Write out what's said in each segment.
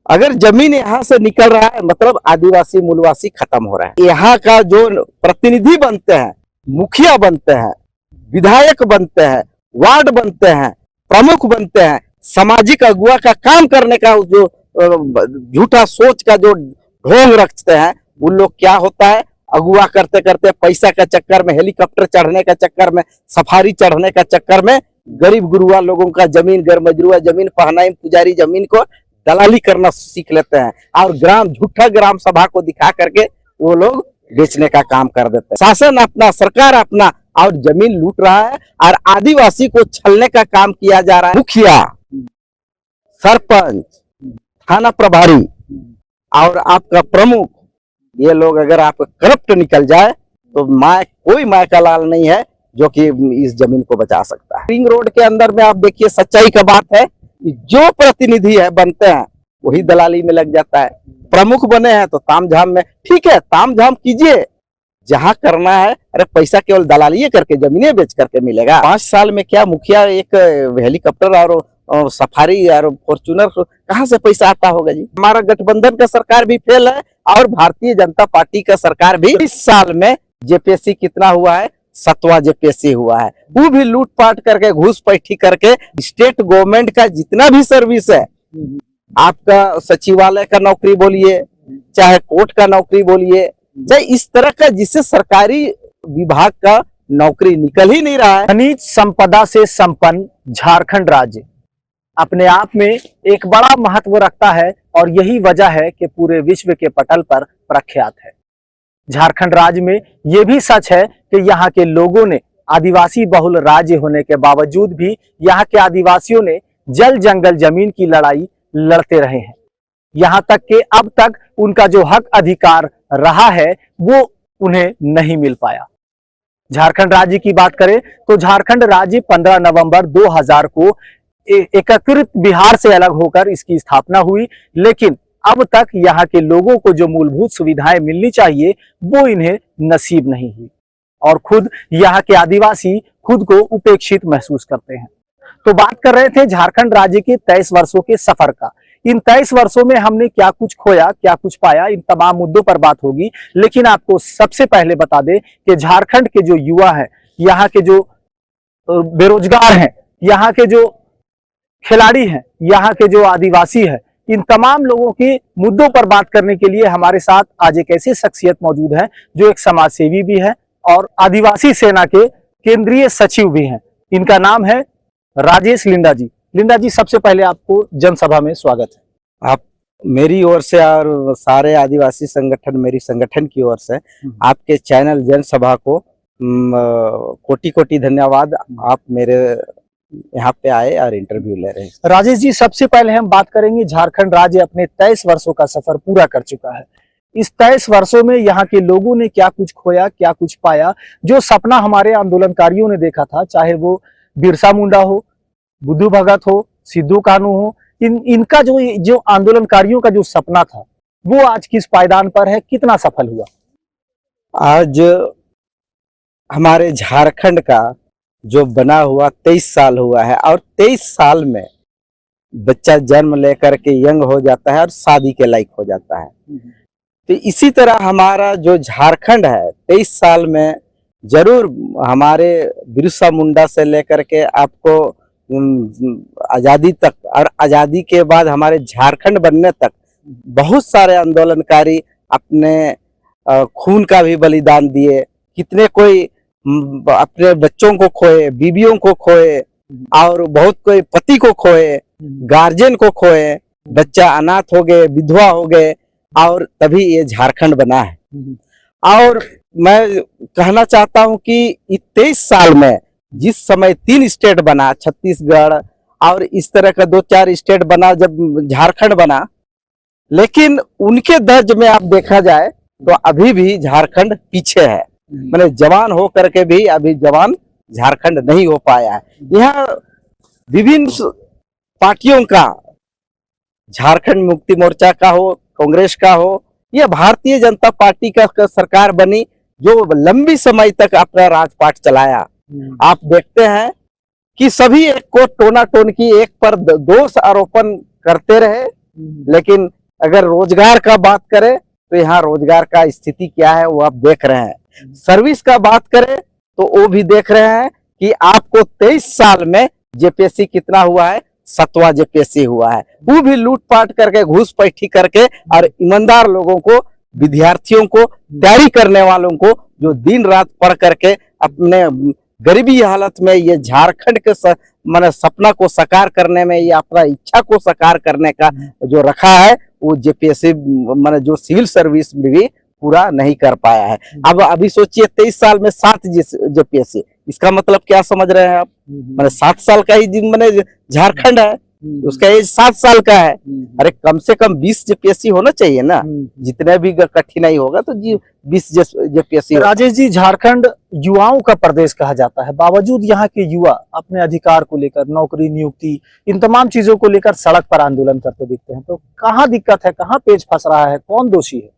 अगर जमीन यहाँ से निकल रहा है मतलब आदिवासी मूलवासी खत्म हो रहा है। यहाँ का जो प्रतिनिधि बनते हैं, मुखिया बनते हैं, विधायक बनते हैं, वार्ड बनते हैं, प्रमुख बनते हैं, सामाजिक अगुवा का काम करने का जो झूठा सोच का जो ढोंग रखते हैं, उन लोग क्या होता है, अगुवा करते करते पैसा का चक्कर में, हेलीकॉप्टर चढ़ने का चक्कर में, सफारी चढ़ने का चक्कर में गरीब गुरुआ लोगों का जमीन, गैरमजरूआ जमीन, पहनाई पुजारी जमीन को दलाली करना सीख लेते हैं और झूठा ग्राम सभा को दिखा करके वो लोग बेचने का काम कर देते हैं। शासन अपना, सरकार अपना, और जमीन लूट रहा है और आदिवासी को छलने का काम किया जा रहा है। मुखिया, सरपंच, थाना प्रभारी और आपका प्रमुख, ये लोग अगर आप करप्ट निकल जाए तो कोई माय का लाल नहीं है जो कि इस जमीन को बचा सकता है। रिंग रोड के अंदर में आप देखिए, सच्चाई का बात है, जो प्रतिनिधि है बनते हैं वही दलाली में लग जाता है। प्रमुख बने हैं तो तामझाम में, ठीक है तामझाम कीजिए, जहां करना है। अरे पैसा केवल दलाली करके, जमीनें बेच करके मिलेगा? 5 साल में क्या मुखिया एक हेलीकॉप्टर और सफारी और फॉर्च्यूनर कहां से पैसा आता होगा जी? हमारा गठबंधन का सरकार भी फेल है और भारतीय जनता पार्टी का सरकार भी। इस साल में जेपीएससी कितना हुआ है? 7वां जेपीएससी हुआ है। वो भी लूटपाट करके, घूस पैठी करके। स्टेट गवर्नमेंट का जितना भी सर्विस है, आपका सचिवालय का नौकरी बोलिए, चाहे कोर्ट का नौकरी बोलिए, चाहे इस तरह का जिससे सरकारी विभाग का नौकरी निकल ही नहीं रहा है। खनिज संपदा से संपन्न झारखंड राज्य अपने आप में एक बड़ा महत्व रखता है और यही वजह है कि पूरे विश्व के पटल पर प्रख्यात है। झारखंड राज्य में यह भी सच है कि यहाँ के लोगों ने, आदिवासी बहुल राज्य होने के बावजूद भी यहाँ के आदिवासियों ने जल जंगल जमीन की लड़ाई लड़ते रहे हैं। यहाँ तक कि अब तक उनका जो हक अधिकार रहा है वो उन्हें नहीं मिल पाया। झारखंड राज्य की बात करें तो झारखंड राज्य 15 नवंबर 2000 को एकीकृत बिहार से अलग होकर इसकी स्थापना हुई, लेकिन अब तक यहाँ के लोगों को जो मूलभूत सुविधाएं मिलनी चाहिए वो इन्हें नसीब नहीं हुई और खुद यहाँ के आदिवासी खुद को उपेक्षित महसूस करते हैं। तो बात कर रहे थे झारखंड राज्य के 23 वर्षों के सफर का। इन 23 वर्षों में हमने क्या कुछ खोया, क्या कुछ पाया, इन तमाम मुद्दों पर बात होगी। लेकिन आपको सबसे पहले बता दें कि झारखंड के जो युवा हैं, यहाँ के जो बेरोजगार हैं, यहाँ के जो खिलाड़ी हैं, यहाँ के जो आदिवासी हैं, इन तमाम लोगों के मुद्दों पर बात करने के लिए हमारे साथ आज एक ऐसी शख्सियत मौजूद है जो एक समाज सेवी भी है और आदिवासी सेना के केंद्रीय सचिव भी हैं। इनका नाम है राजेश लिंडा जी। लिंडा जी, सबसे पहले आपको जनसभा में स्वागत है। आप मेरी ओर से और सारे आदिवासी संगठन, मेरी संगठन की ओर से आपके चैनल जनसभा को कोटि कोटि धन्यवाद। आप मेरे यहाँ पे आए और इंटरव्यू ले रहे हैं। राजेश जी, सबसे पहले हम बात करेंगे, झारखंड राज्य अपने 23 वर्षों का सफर पूरा कर चुका है। इस 23 वर्षों में यहाँ के लोगों ने क्या कुछ खोया, क्या कुछ पाया? जो सपना हमारे आंदोलनकारियों ने देखा था, चाहे वो बिरसा मुंडा हो, बुद्धू भगत हो, सिद्धू कान्हू हो, इनका जो आंदोलनकारियों का जो सपना था वो आज किस पायदान पर है, कितना सफल हुआ? आज हमारे झारखंड का जो बना हुआ 23 साल हुआ है और 23 साल में बच्चा जन्म लेकर के यंग हो जाता है और शादी के लायक हो जाता है। तो इसी तरह हमारा जो झारखंड है 23 साल में जरूर हमारे बिरसा मुंडा से लेकर के आपको आजादी तक और आजादी के बाद हमारे झारखंड बनने तक बहुत सारे आंदोलनकारी अपने खून का भी बलिदान दिए। कितने कोई अपने बच्चों को खोए, बीवियों को खोए और बहुत कोई पति को खोए, गार्जियन को खोए, बच्चा अनाथ हो गए, विधवा हो गए और तभी ये झारखंड बना है। और मैं कहना चाहता हूं कि 23 साल में जिस समय 3 स्टेट बना, छत्तीसगढ़ और इस तरह का 2-4 स्टेट बना, जब झारखंड बना, लेकिन उनके दर्ज में आप देखा जाए तो अभी भी झारखंड पीछे है। मैंने जवान हो करके भी अभी जवान झारखंड नहीं हो पाया है। यहाँ विभिन्न पार्टियों का, झारखंड मुक्ति मोर्चा का हो, कांग्रेस का हो, यह भारतीय जनता पार्टी का सरकार बनी जो लंबी समय तक अपना राजपाट चलाया। आप देखते हैं कि सभी एक को टोना टोन की, एक पर दोष आरोपण करते रहे, लेकिन अगर रोजगार का बात करें तो यहाँ रोजगार का स्थिति क्या है वो आप देख रहे हैं। सर्विस का बात करें तो वो भी देख रहे हैं कि आपको 23 साल में जेपीएससी कितना हुआ है, 7वां जेपीएससी हुआ है। वो भी लूटपाट करके, घूस पैठी करके, और ईमानदार लोगों को, विद्यार्थियों को, तैयारी करने वालों को, जो दिन रात पढ़ करके अपने गरीबी हालत में ये झारखंड के माने सपना को साकार करने में, ये अपना इच्छा को साकार करने का जो रखा है, वो जेपीएससी माने जो सिविल सर्विस में भी पूरा नहीं कर पाया है। अब अभी सोचिए 23 साल में 7 जेपीएससी, इसका मतलब क्या समझ रहे हैं आप? माने 7 साल का ही माने झारखंड है, उसका एज 7 साल का है। अरे कम से कम 20 जेपीएससी होना चाहिए ना, जितने भी कठिनाई होगा तो 20 जेपीएससी। राजेश जी, झारखंड युवाओं का प्रदेश कहा जाता है, बावजूद यहाँ के युवा अपने अधिकार को लेकर, नौकरी, नियुक्ति, इन तमाम चीजों को लेकर सड़क पर आंदोलन करते दिखते हैं। तो कहाँ दिक्कत है, कहाँ पेच फंस रहा है, कौन दोषी है?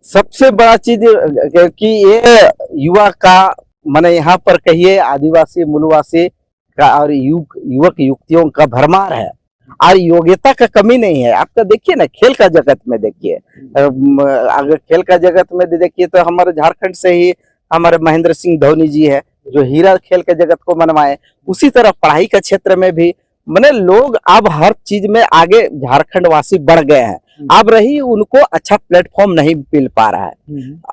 सबसे बड़ा चीज कि ये युवा का माने यहाँ पर कहिए आदिवासी, मूलवासी का और युवक युवतियों का भरमार है, और योग्यता का कमी नहीं है। आपका देखिए ना, खेल का जगत में देखिए, अगर खेल का जगत में देखिए तो हमारे झारखंड से ही हमारे महेंद्र सिंह धोनी जी है, जो हीरा खेल के जगत को मनवाए। उसी तरह पढ़ाई के क्षेत्र में भी माने लोग अब हर चीज में आगे झारखंड वासी बढ़ गए हैं। अब रही उनको अच्छा प्लेटफॉर्म नहीं मिल पा रहा है।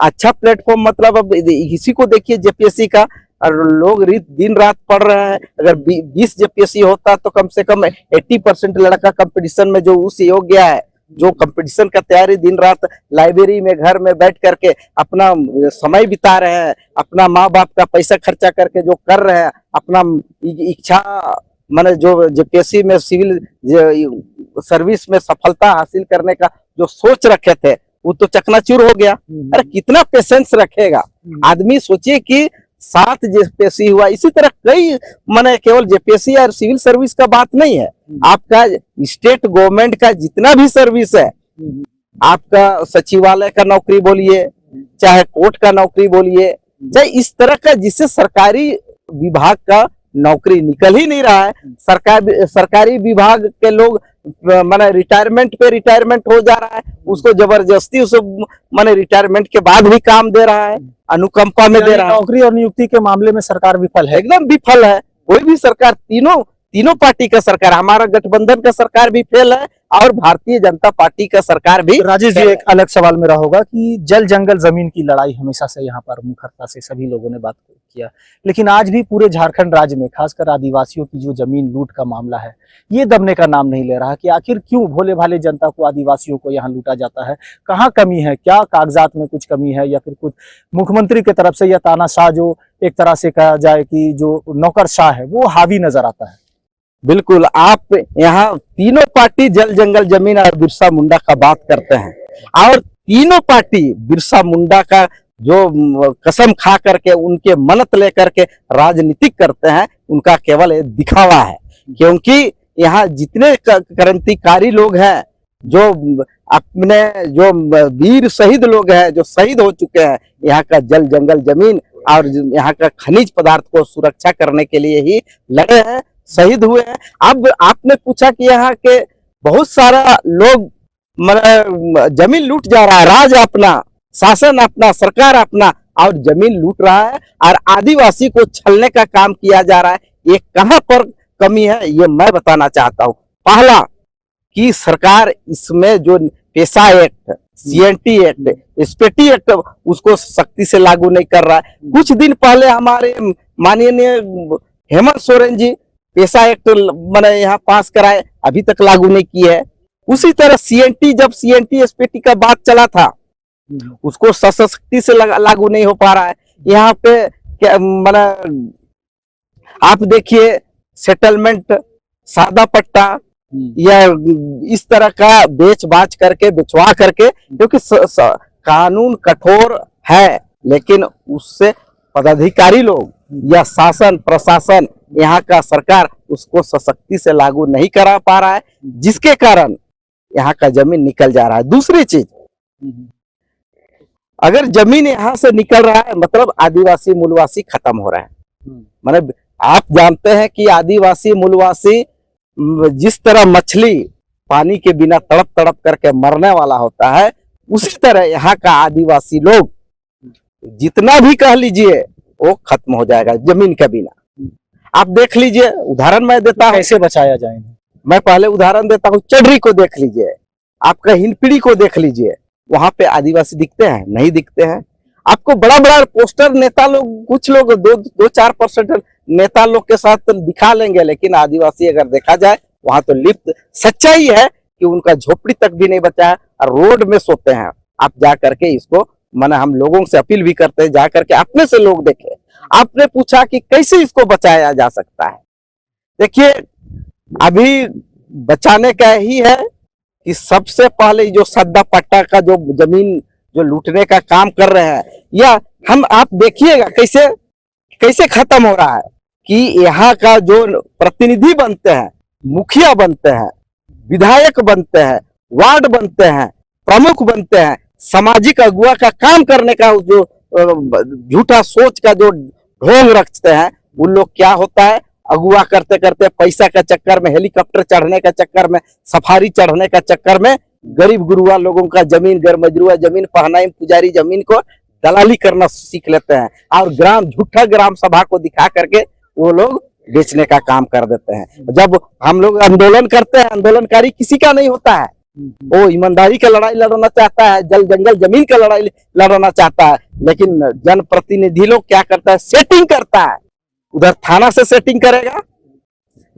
अच्छा प्लेटफॉर्म मतलब अब इसी को देखिए जेपीएससी का, और लोग दिन रात पढ़ रहे हैं। अगर 20 जेपीएससी होता तो कम से कम 80% लड़का कंपटीशन में जो उस योग्य है, जो कंपटीशन का तैयारी दिन रात लाइब्रेरी में, घर में बैठ करके अपना समय बिता रहे हैं, अपना माँ बाप का पैसा खर्चा करके जो कर रहे हैं, अपना इच्छा माने जो जेपीएससी में सिविल सर्विस में सफलता हासिल करने का जो सोच रखे थे, वो तो चकनाचूर हो गया। अरे कितना पेशेंस रखेगा आदमी? सोचिए कि 7 जेपीएससी हुआ। इसी तरह कई माने केवल जेपीएससी और सिविल सर्विस का बात नहीं है, आपका स्टेट गवर्नमेंट का जितना भी सर्विस है, आपका सचिवालय का नौकरी बोलिए, चाहे कोर्ट का नौकरी बोलिए, चाहे इस तरह का जिससे सरकारी विभाग का नौकरी निकल ही नहीं रहा है। सरकारी विभाग के लोग माने रिटायरमेंट पे रिटायरमेंट हो जा रहा है, उसको जबरदस्ती उसे माने रिटायरमेंट के बाद भी काम दे रहा है, अनुकंपा में दे रहा है। नौकरी और नियुक्ति के मामले में सरकार विफल है, एकदम विफल है। कोई भी सरकार, तीनों पार्टी का सरकार, हमारा गठबंधन का सरकार भी फेल है और भारतीय जनता पार्टी का सरकार भी। राजेश जी, एक अलग सवाल मेरा होगा कि जल जंगल जमीन की लड़ाई हमेशा से यहाँ पर मुखरता से सभी लोगों ने बात किया, लेकिन आज भी पूरे झारखंड राज्य में खासकर आदिवासियों की जो जमीन लूट का मामला है, ये दबने का नाम नहीं ले रहा कि आखिर क्यों भोले भाले जनता को, आदिवासियों को यहाँ लूटा जाता है? कहाँ कमी है? क्या कागजात में कुछ कमी है, या फिर कुछ मुख्यमंत्री की तरफ से या तानाशाह जो एक तरह से कहा जाए कि जो नौकरशाह है वो हावी नजर आता है? बिल्कुल, आप यहाँ तीनों पार्टी जल जंगल जमीन और बिरसा मुंडा का बात करते हैं, और तीनों पार्टी बिरसा मुंडा का जो कसम खा करके, उनके मन्नत लेकर के राजनीतिक करते हैं, उनका केवल दिखावा है। क्योंकि यहाँ जितने क्रांतिकारी लोग हैं, जो अपने जो वीर शहीद लोग हैं, जो शहीद हो चुके हैं, यहाँ का जल जंगल जमीन और यहाँ का खनिज पदार्थ को सुरक्षा करने के लिए ही लड़े हैं, शहीद हुए हैं। अब आपने पूछा कि यहाँ के बहुत सारा लोग जमीन लूट जा रहा है, राज अपना, शासन अपना, सरकार अपना, और जमीन लूट रहा है, और आदिवासी को छलने का काम किया जा रहा है। ये कहां पर कमी है, ये मैं बताना चाहता हूँ। पहला कि सरकार इसमें जो पेशा act, CNT act, SPT act, उसको सख्ती से लागू नहीं कर रहा है। कुछ दिन पहले हमारे माननीय हेमंत सोरेन जी पेशा एक्ट मैंने यहाँ पास कराए, अभी तक लागू नहीं की है। उसी तरह सीएनटी, जब सीएनटी एसपीटी का बात चला था, उसको सशक्ति से लागू नहीं हो पा रहा है। यहाँ पे क्या माना, आप देखिए सेटलमेंट, सादा पट्टा या इस तरह का बेच बाच करके, बिचवा करके, क्योंकि कानून कठोर है, लेकिन उससे पदाधिकारी लोग या शासन प्रशासन, यहाँ का सरकार उसको सशक्ति से लागू नहीं करा पा रहा है, जिसके कारण यहाँ का जमीन निकल जा रहा है। दूसरी चीज, अगर जमीन यहाँ से निकल रहा है, मतलब आदिवासी मूलवासी खत्म हो रहा है। मतलब आप जानते हैं कि आदिवासी मूलवासी जिस तरह मछली पानी के बिना तड़प तड़प करके मरने वाला होता है, उसी तरह यहाँ का आदिवासी लोग जितना भी कह लीजिए वो खत्म हो जाएगा जमीन के बिना। आप देख लीजिए, उदाहरण मैं देता हूँ, कैसे बचाया जाए इन्हें? मैं पहले उदाहरण देता हूँ, चढ़ी को देख लीजिए, आपका हिंदपीढ़ी को देख लीजिए, वहां पे आदिवासी दिखते हैं? नहीं दिखते हैं। आपको बड़ा बड़ा पोस्टर नेता लोग, कुछ लोग 2-4% नेता लोग के साथ दिखा लेंगे, लेकिन आदिवासी अगर देखा जाए वहां तो लिप्त। सच्चाई है कि उनका झोपड़ी तक भी नहीं बचा है और रोड में सोते हैं। आप जा करके इसको, माने हम लोगों से अपील भी करते हैं, जा करके अपने से लोग देखे। आपने पूछा कि कैसे इसको बचाया जा सकता है। देखिए, अभी बचाने का ही है कि सबसे पहले जो सद्दा पट्टा का जो जमीन जो लूटने का काम कर रहे हैं, या आप देखिएगा कैसे कैसे खत्म हो रहा है कि यहाँ का जो प्रतिनिधि बनते हैं, मुखिया बनते हैं, विधायक बनते हैं, वार्ड बनते हैं, प्रमुख बनते हैं, सामाजिक अगुवा का काम करने का जो झूठा सोच का जो ढोंग रखते हैं, उन लोग क्या होता है, अगुवा करते करते पैसा का चक्कर में, हेलीकॉप्टर चढ़ने का चक्कर में, सफारी चढ़ने का चक्कर में गरीब गुरुआ लोगों का जमीन, गरमजरुआ जमीन, पहनाई पुजारी जमीन को दलाली करना सीख लेते हैं और झूठा ग्राम सभा को दिखा करके वो लोग बेचने का काम कर देते हैं। जब हम लोग आंदोलन करते हैं, आंदोलनकारी किसी का नहीं होता है, वो ईमानदारी का लड़ाई लड़ना चाहता है, जल जंगल जमीन का लड़ाई लड़ना चाहता है, लेकिन जनप्रतिनिधि लोग क्या करता है, सेटिंग करता है। उधर थाना से सेटिंग करेगा,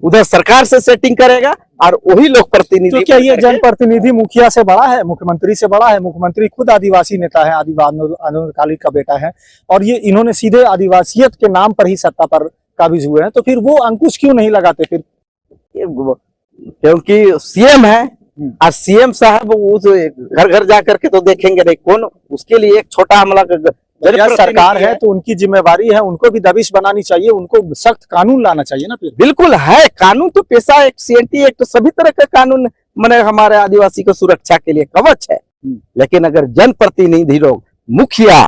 उधर सरकार से सेटिंग करेगा, और वही लोग प्रतिनिधि। तो क्या ये जनप्रतिनिधि मुखिया से बड़ा है, मुख्यमंत्री से बड़ा है? मुख्यमंत्री खुद आदिवासी नेता है, आदिवासी आंदोलनकाली का बेटा है, और ये इन्होंने सीधे आदिवासियत के नाम पर ही सत्ता पर काबिज हुए हैं, तो फिर वो अंकुश क्यों नहीं लगाते फिर? क्योंकि सीएम है, और सीएम साहब उस घर घर जा करके तो देखेंगे नहीं, कौन उसके लिए एक छोटा हमला सरकार है तो उनकी जिम्मेवारी है, उनको भी दबिश बनानी चाहिए, उनको सख्त कानून लाना चाहिए ना। फिर बिल्कुल है, कानून तो पेशा एक्ट, सीएनटी एक्ट, सभी तरह का कानून मैंने हमारे आदिवासी को सुरक्षा के लिए कवच है। लेकिन अगर जनप्रतिनिधि लोग, मुखिया,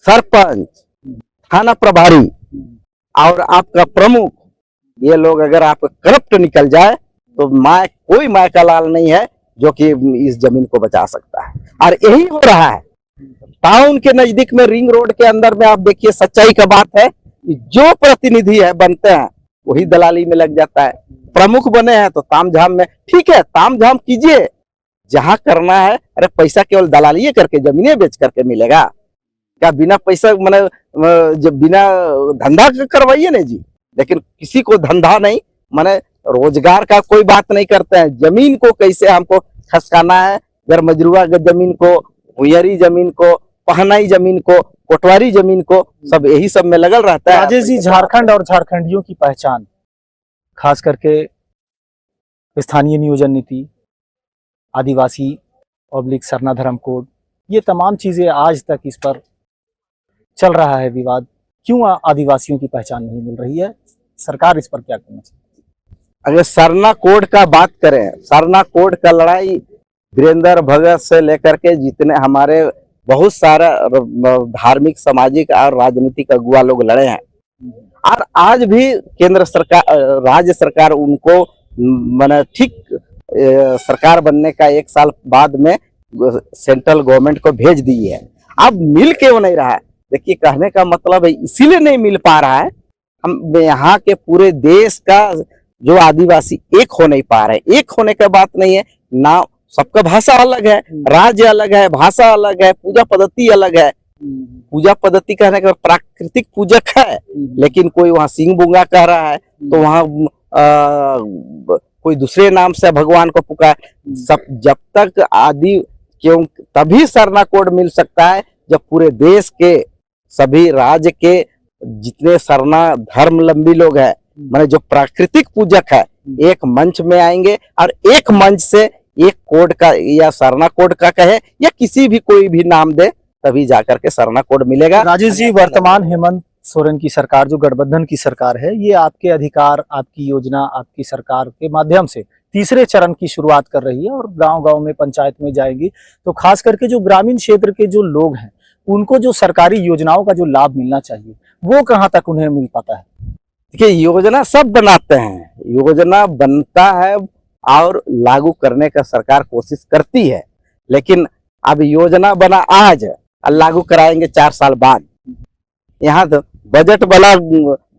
सरपंच, थाना प्रभारी और आपका प्रमुख, ये लोग अगर आप करप्ट निकल जाए तो कोई माय का लाल नहीं है जो कि इस जमीन को बचा सकता है। और यही हो रहा है टाउन के नजदीक में, रिंग रोड के अंदर में। आप देखिए, सच्चाई का बात है, जो प्रतिनिधि है बनते हैं वही दलाली में लग जाता है। प्रमुख बने हैं तो तामझाम में, ठीक है तामझाम कीजिए जहां करना है। अरे पैसा केवल दलाली करके, जमीनें बेच करके मिलेगा क्या? बिना पैसा माने बिना धंधा करवाइए ना जी। लेकिन किसी को धंधा नहीं, माने रोजगार का कोई बात नहीं करते हैं। जमीन को कैसे हमको खसकाना है, गरमजरुआ जमीन को, भुयरी जमीन को, पहनाई जमीन को, कोटवारी जमीन को, सब यही सब में लगल रहता है। राजेश जी, झारखंड और झारखंडियों की पहचान, खास करके स्थानीय नियोजन नीति, आदिवासी ऑब्लिक सरना धर्म कोड, ये तमाम चीजें आज तक इस पर चल रहा है विवाद। क्यों आदिवासियों की पहचान नहीं मिल रही है? सरकार इस पर क्या करना चाहिए? अगर सरना कोड का बात करें, सरना कोड का लड़ाई वीरेंद्र भगत से लेकर के जितने हमारे बहुत सारा धार्मिक, सामाजिक और राजनीतिक अगुआ लोग लड़े हैं, और आज भी केंद्र सरकार, राज्य सरकार उनको माने ठीक सरकार बनने का 1 साल बाद में सेंट्रल गवर्नमेंट को भेज दी है। अब मिल क्यों नहीं रहा है? देखिए, कहने का मतलब है इसीलिए नहीं मिल पा रहा है, हम यहाँ के पूरे देश का जो आदिवासी एक हो नहीं पा रहे। एक होने का बात नहीं है ना, सबका भाषा अलग है, राज्य अलग है, भाषा अलग है, पूजा पद्धति अलग है। पूजा पद्धति कहने का प्राकृतिक पूजक है, लेकिन कोई वहाँ सिंह बुंगा कह रहा है तो वहाँ कोई दूसरे नाम से भगवान को पुकार। सब जब तक क्यों तभी सरना कोड मिल सकता है जब पूरे देश के सभी राज्य के जितने सरना धर्मावलंबी लोग हैं, माने जो प्राकृतिक पूजक है, एक मंच में आएंगे और एक मंच से एक कोड का या सरना कोड का कहे या किसी भी कोई भी नाम दे, तभी जाकर के सरना कोड मिलेगा। राजेश जी, वर्तमान हेमंत सोरेन की सरकार, जो गठबंधन की सरकार है, ये आपके अधिकार, आपकी योजना, आपकी सरकार के माध्यम से तीसरे चरण की शुरुआत कर रही है और गांव-गांव में, पंचायत में जाएगी। तो खास करके जो ग्रामीण क्षेत्र के जो लोग हैं, उनको जो सरकारी योजनाओं का जो लाभ मिलना चाहिए, वो कहाँ तक उन्हें मिल पाता है? देखिए, योजना सब बनाते हैं, योजना बनता है और लागू करने का सरकार कोशिश करती है। लेकिन अब योजना बना आज और लागू कराएंगे 4 साल बाद। यहाँ तो बजट बना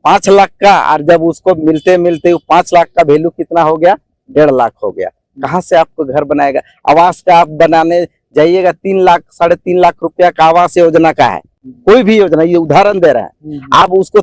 5 लाख का, और जब उसको मिलते मिलते 5 लाख का वैल्यू कितना हो गया, 1.5 लाख हो गया। कहाँ से आपको घर बनाएगा? आवास का आप बनाने जाइएगा 3 लाख 3.5 लाख रुपया का आवास योजना का है। कोई भी योजना, ये उदाहरण दे रहा है। आप उसको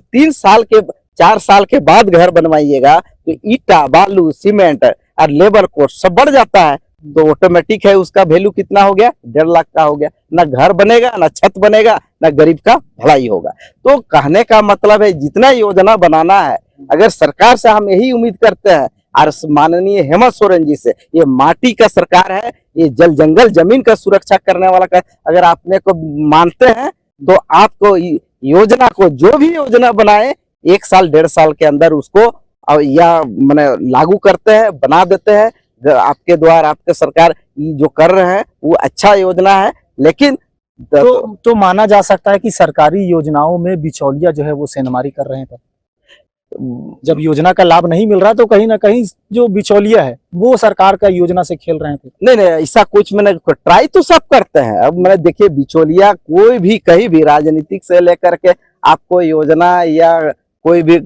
4 साल के बाद घर बनवाइएगा तो ईटा, बालू, सीमेंट और लेबर कोस्ट सब बढ़ जाता है, तो ऑटोमेटिक है उसका वैल्यू कितना हो गया, 1.5 लाख का हो गया। ना घर बनेगा, ना छत बनेगा, ना गरीब का भलाई होगा। तो कहने का मतलब है जितना योजना बनाना है, अगर सरकार से हम यही उम्मीद करते हैं, और माननीय हेमंत सोरेन जी से, ये माटी का सरकार है, ये जल जंगल जमीन का सुरक्षा करने वाला का, अगर आपने को मानते हैं तो आपको योजना को, जो भी योजना बनाए 1 साल 1.5 साल के अंदर उसको या माने लागू करते हैं, बना देते हैं। आपके द्वारा आपके सरकार जो कर रहे हैं वो अच्छा योजना है। लेकिन तो माना जा सकता है कि सरकारी योजनाओं में बिचौलिया जो है वो सेंधमारी कर रहे हैं। तो जब योजना का लाभ नहीं मिल रहा तो कहीं ना कहीं जो बिचौलिया है वो सरकार का योजना से खेल रहे हैं। नहीं, ऐसा कुछ मैंने ट्राई तो सब करते हैं। अब मैंने देखिए, बिचौलिया कोई भी कहीं भी, राजनीतिक से लेकर के आपको योजना या कोई भी,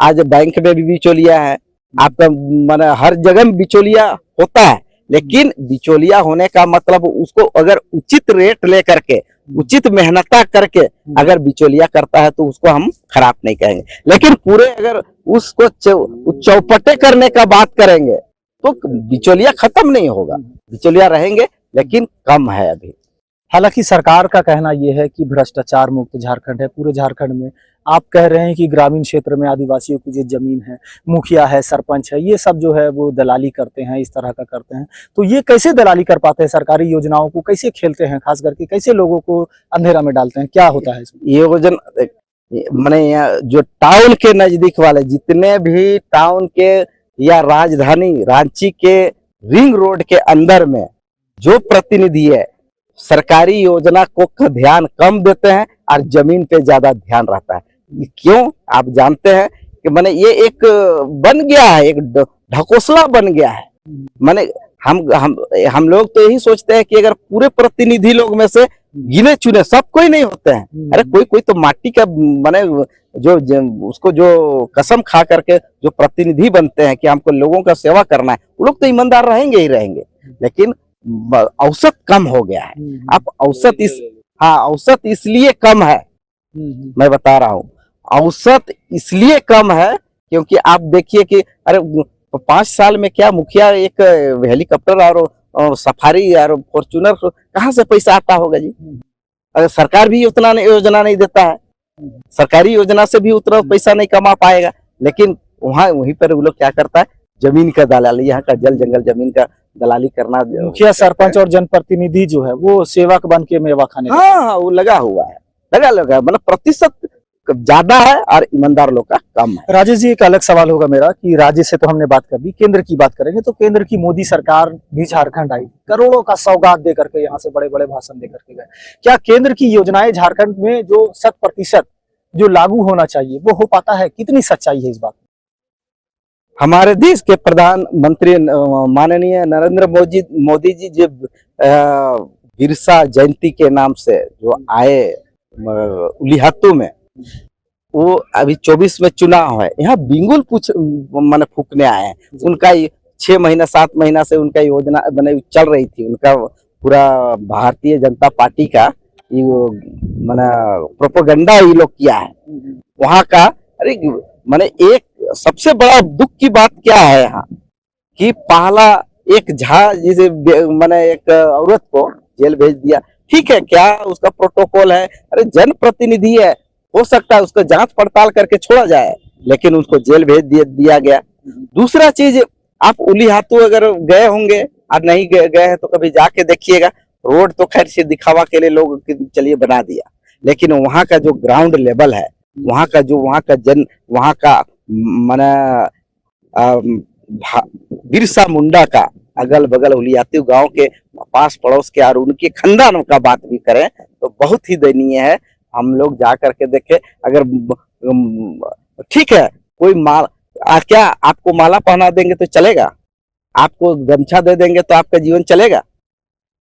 आज बैंक में भी बिचौलिया है, आपका माने हर जगह बिचौलिया होता है। लेकिन बिचौलिया होने का मतलब उसको अगर उचित रेट लेकर के, उचित मेहनता करके अगर बिचौलिया करता है तो उसको हम खराब नहीं कहेंगे। लेकिन पूरे अगर उसको चौपटे करने का बात करेंगे तो बिचौलिया खत्म नहीं होगा, बिचौलिया रहेंगे लेकिन कम है अभी। हालांकि सरकार का कहना यह है कि भ्रष्टाचार मुक्त झारखंड है। पूरे झारखंड में आप कह रहे हैं कि ग्रामीण क्षेत्र में आदिवासियों की जो जमीन है, मुखिया है, सरपंच है, ये सब जो है वो दलाली करते हैं, इस तरह का करते हैं। तो ये कैसे दलाली कर पाते हैं? सरकारी योजनाओं को कैसे खेलते हैं? खास करके कैसे लोगों को अंधेरा में डालते हैं? क्या होता है इसमें? ये योजना मैंने जो टाउन के नजदीक वाले जितने भी टाउन के या राजधानी रांची के रिंग रोड के अंदर में जो प्रतिनिधि है, सरकारी योजना को ध्यान कम देते हैं और जमीन पे ज्यादा ध्यान रहता है। क्यों? आप जानते हैं कि माने ये एक बन गया है, एक ढकोसला बन गया है। माने हम लोग तो यही सोचते हैं कि अगर पूरे प्रतिनिधि लोग में से गिने चुने, सब कोई नहीं होते हैं। अरे कोई तो माटी का माने जो उसको जो कसम खा करके जो प्रतिनिधि बनते हैं कि हमको लोगों का सेवा करना है, वो लोग तो ईमानदार रहेंगे ही रहेंगे। लेकिन औसत कम हो गया है। अब औसत इसलिए कम है, मैं बता रहा हूँ, औसत इसलिए कम है क्योंकि आप देखिए कि अरे 5 साल में क्या मुखिया एक हेलीकॉप्टर और सफारी और फॉर्च्यूनर कहाँ से पैसा आता होगा जी? अगर सरकार भी उतना योजना नहीं देता है, सरकारी योजना से भी उतना पैसा नहीं कमा पाएगा। लेकिन वहीं पर वो लोग क्या करता है, जमीन का दलाली, यहाँ का जल जंगल जमीन का दलाली करना। मुखिया, सरपंच और जनप्रतिनिधि जो है वो सेवक बन के मेवा खाने। हाँ, वो लगा हुआ है, लगा मतलब प्रतिशत ज्यादा है और ईमानदार लोग का कम है। राजेश जी, एक अलग सवाल होगा मेरा कि राज्य से तो हमने बात कर ली, केंद्र की बात करेंगे तो केंद्र की मोदी सरकार भी झारखंड आई, करोड़ों का सौगात दे करके यहाँ से बड़े बड़े भाषण दे करके गए। क्या केंद्र की योजनाएं झारखंड में जो 100% जो लागू होना चाहिए वो हो पाता है? कितनी सच्चाई है इस बात में? हमारे देश के प्रधानमंत्री माननीय नरेंद्र मोदी जी जो बिरसा जयंती के नाम से जो आए उलिहातू में, वो अभी 24 में चुनाव है, यहाँ बिंगुल माने फूकने आए हैं। उनका 6 महीना 7 महीना से उनका योजना बने चल रही थी, उनका पूरा भारतीय जनता पार्टी का माने प्रोपेगेंडा ये लोग किया है वहाँ का। अरे माने एक सबसे बड़ा दुख की बात क्या है यहाँ कि पहला एक जिसे माने एक औरत को जेल भेज दिया। ठीक है, क्या उसका प्रोटोकॉल है? अरे जनप्रतिनिधि है, हो सकता है उसको जांच पड़ताल करके छोड़ा जाए, लेकिन उसको जेल भेज दिया गया। दूसरा चीज, आप उलिहातू अगर गए होंगे और नहीं गए हैं तो कभी जाके देखिएगा। रोड तो खैर से दिखावा के लिए लोग चलिए बना दिया, लेकिन वहाँ का जो ग्राउंड लेवल है, वहाँ का माने बिरसा मुंडा का अगल बगल उलियातू गांव के पास पड़ोस के और उनके खानदान का बात भी करें तो बहुत ही दयनीय है। हम लोग जा करके देखे, अगर ठीक है कोई क्या आपको माला पहना देंगे तो चलेगा? आपको गमछा दे देंगे तो आपका जीवन चलेगा?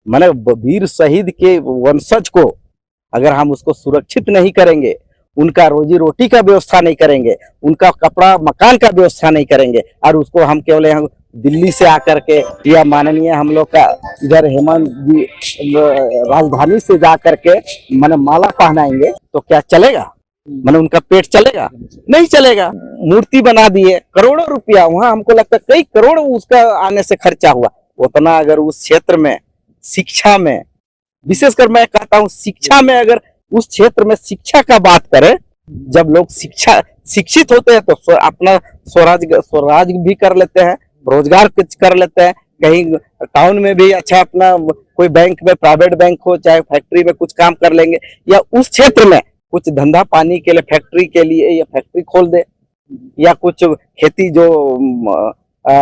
माने वीर शहीद के वंशज को अगर हम उसको सुरक्षित नहीं करेंगे, उनका रोजी रोटी का व्यवस्था नहीं करेंगे, उनका कपड़ा मकान का व्यवस्था नहीं करेंगे, और उसको हम केवल यहाँ दिल्ली से आकर के या माननीय हम लोग का इधर हेमंत जी राजधानी से जा करके माने माला पहनाएंगे तो क्या चलेगा? माने उनका पेट चलेगा? नहीं चलेगा। मूर्ति बना दिए, करोड़ों रुपया, वहां हमको लगता है कई करोड़ उसका आने से खर्चा हुआ। उतना अगर उस क्षेत्र में शिक्षा में, विशेषकर मैं कहता हूँ शिक्षा में, अगर उस क्षेत्र में शिक्षा का बात करें, जब लोग शिक्षित होते हैं तो अपना स्वराज भी कर लेते हैं, रोजगार कुछ कर लेते हैं, कहीं टाउन में भी अच्छा अपना कोई बैंक में, प्राइवेट बैंक हो चाहे फैक्ट्री में कुछ काम कर लेंगे, या उस क्षेत्र में कुछ धंधा पानी के लिए फैक्ट्री के लिए या फैक्ट्री खोल दे, या कुछ खेती जो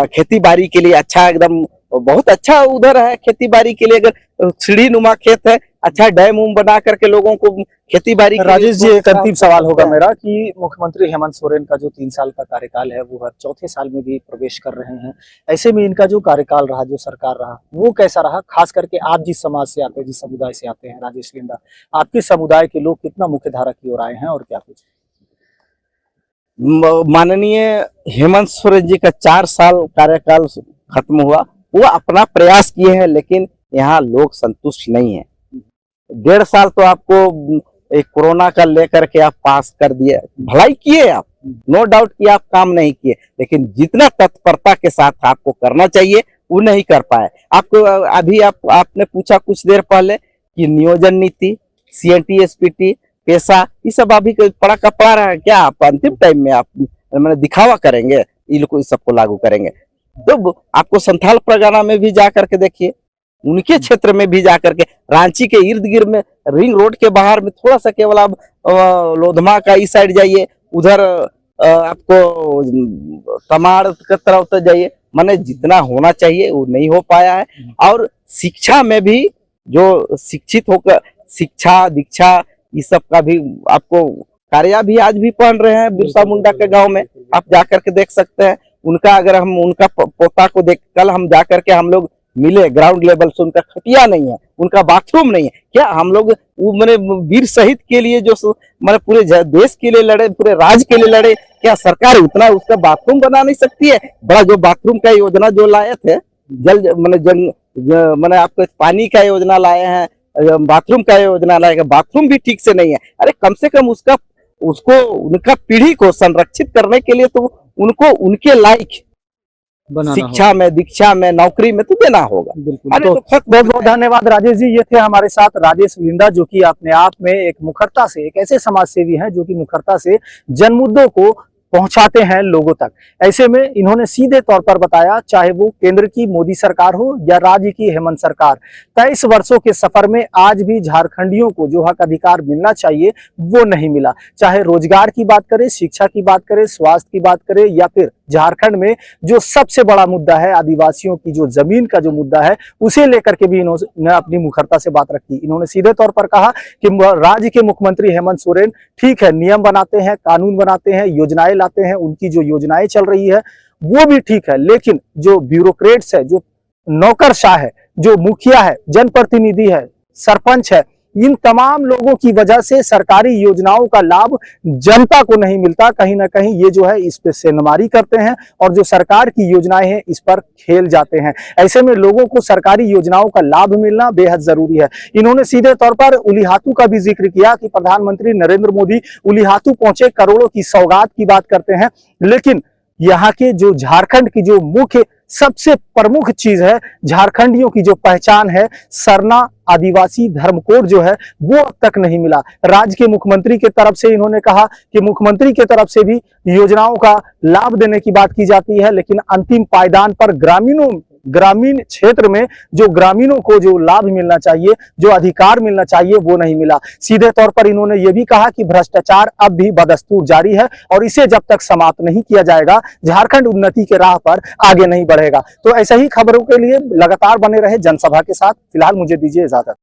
खेती बाड़ी के लिए अच्छा एकदम बहुत अच्छा उधर है, खेती बाड़ी के लिए अगर सीढ़ी नुमा खेत है, अच्छा डैम उम बना करके लोगों को खेती बाड़ी। राजेश जी, एक अंतिम सवाल होगा मेरा कि मुख्यमंत्री हेमंत सोरेन का जो 3 साल का कार्यकाल है वो हर चौथे साल में भी प्रवेश कर रहे हैं, ऐसे में इनका जो कार्यकाल रहा, जो सरकार रहा, वो कैसा रहा? खास करके आप जिस समाज से आते हैं, जिस समुदाय से आते हैं, राजेश लिंडा, आपके समुदाय के लोग कितना मुख्य धारा की ओर आए हैं और क्या कुछ? माननीय हेमंत सोरेन जी का 4 साल कार्यकाल खत्म हुआ, वो अपना प्रयास किए हैं, लेकिन यहाँ लोग संतुष्ट नहीं है। 1.5 साल तो आपको एक कोरोना का लेकर के आप पास कर दिए, भलाई किए आप, नो डाउट कि आप काम नहीं किए, लेकिन जितना तत्परता के साथ आपको करना चाहिए वो नहीं कर पाए। आपको अभी आपने पूछा कुछ देर पहले कि नियोजन नीति, CNT SPT, पेशा, ये सब अभी पड़ा कपड़ा रहा है क्या? आप अंतिम टाइम में आप मैंने दिखावा करेंगे, ये लोग इस सबको लागू करेंगे? तो आपको संथाल परगना में भी जा करके देखिए, उनके क्षेत्र में भी जा करके, रांची के इर्द गिर्द में रिंग रोड के बाहर में थोड़ा सा केवल आप लोधमा का इस साइड जाइए, उधर आपको तमाड़ की तरफ जाइए, माने जितना होना चाहिए वो नहीं हो पाया है। और शिक्षा में भी जो शिक्षित होकर शिक्षा दीक्षा इस सब का भी आपको कार्य भी आज भी पहन रहे हैं बिरसा मुंडा के गांव में, आप जाकर के देख सकते हैं। उनका अगर हम उनका पोता को देख, कल हम जाकर के हम लोग मिले ग्राउंड लेवल से, उनका खटिया नहीं है, उनका बाथरूम नहीं है। क्या हम लोग वो मैंने वीर शहीद के लिए जो मैंने पूरे देश के लिए लड़े, पूरे राज्य के लिए लड़े, क्या सरकार उतना उसका बाथरूम बना नहीं सकती है? बड़ा जो बाथरूम का योजना जो लाए थे, मैंने आपको पानी का योजना लाए हैं, बाथरूम का योजना लाएगा, बाथरूम भी ठीक से नहीं है। अरे कम से कम उसको उनका पीढ़ी को संरक्षित करने के लिए तो उनको उनके लायक शिक्षा में, दीक्षा में, नौकरी में तो देना होगा। बिल्कुल। तो बहुत बहुत धन्यवाद राजेश जी। ये थे हमारे साथ राजेश लिंडा, जो कि अपने आप में एक मुखरता से, एक ऐसे समाज सेवी हैं जो कि मुखरता से जन मुद्दों को पहुंचाते हैं लोगों तक। ऐसे में इन्होंने सीधे तौर पर बताया, चाहे वो केंद्र की मोदी सरकार हो या राज्य की हेमंत सरकार, 23 वर्षों के सफर में आज भी झारखंडियों को जो हक अधिकार मिलना चाहिए वो नहीं मिला। चाहे रोजगार की बात करें, शिक्षा की बात करें, स्वास्थ्य की बात करें, या फिर झारखंड में जो सबसे बड़ा मुद्दा है आदिवासियों की जो जमीन का जो मुद्दा है, उसे लेकर के भी इन्होंने अपनी मुखरता से बात रखी। इन्होंने सीधे तौर पर कहा कि राज्य के मुख्यमंत्री हेमंत सोरेन ठीक है, नियम बनाते हैं, कानून बनाते हैं, योजनाएं लाते हैं, उनकी जो योजनाएं चल रही है वो भी ठीक है, लेकिन जो ब्यूरोक्रेट्स है, जो नौकरशाह है, जो मुखिया है, जनप्रतिनिधि है, सरपंच है, इन तमाम लोगों की वजह से सरकारी योजनाओं का लाभ जनता को नहीं मिलता। कहीं ना कहीं ये जो है इस पे सेंधमारी करते हैं और जो सरकार की योजनाएं हैं इस पर खेल जाते हैं। ऐसे में लोगों को सरकारी योजनाओं का लाभ मिलना बेहद जरूरी है। इन्होंने सीधे तौर पर उलीहातू का भी जिक्र किया कि प्रधानमंत्री नरेंद्र मोदी उलीहातू पहुंचे, करोड़ों की सौगात की बात करते हैं, लेकिन यहाँ के जो झारखंड की जो मुख्य सबसे प्रमुख चीज है, झारखंडियों की जो पहचान है, सरना आदिवासी धर्म कोड जो है वो अब तक नहीं मिला। राज्य के मुख्यमंत्री के तरफ से इन्होंने कहा कि मुख्यमंत्री के तरफ से भी योजनाओं का लाभ देने की बात की जाती है, लेकिन अंतिम पायदान पर ग्रामीण क्षेत्र में जो ग्रामीणों को जो लाभ मिलना चाहिए, जो अधिकार मिलना चाहिए, वो नहीं मिला। सीधे तौर पर इन्होंने ये भी कहा कि भ्रष्टाचार अब भी बदस्तूर जारी है और इसे जब तक समाप्त नहीं किया जाएगा, झारखंड उन्नति के राह पर आगे नहीं बढ़ेगा। तो ऐसे ही खबरों के लिए लगातार बने रहे जनसभा के साथ। फिलहाल मुझे दीजिए इजाजत।